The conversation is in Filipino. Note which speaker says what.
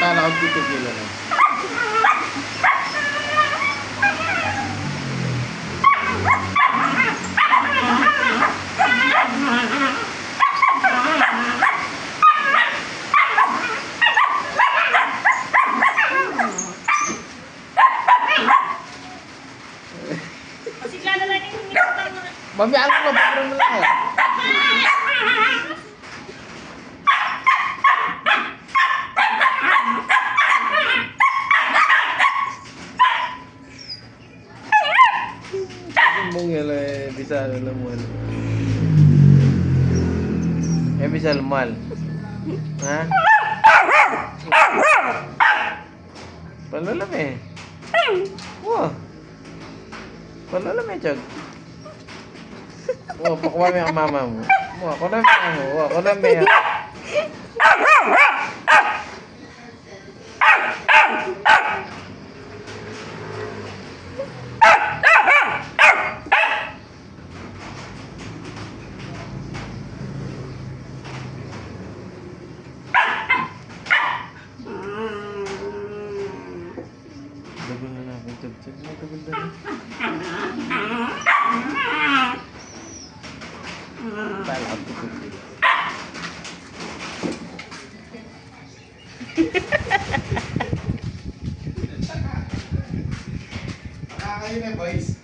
Speaker 1: naglalakad dito kilo na.
Speaker 2: Masigla na lang yung minutang na.
Speaker 1: Mami, alam mo, parang mo lang. Mong yun eh, bisa na mo. Eh, bisa lumal. Ha? Palalam eh. Wah. Palalam eh, Chag. Wah, pakuha mo yung mama mo. Wah, ako na mo. Wah, ako na mo. Laban na namin, Chag. Chag, magkabanda na. Pala ako tutuloy.
Speaker 3: Nakakayo na, boys.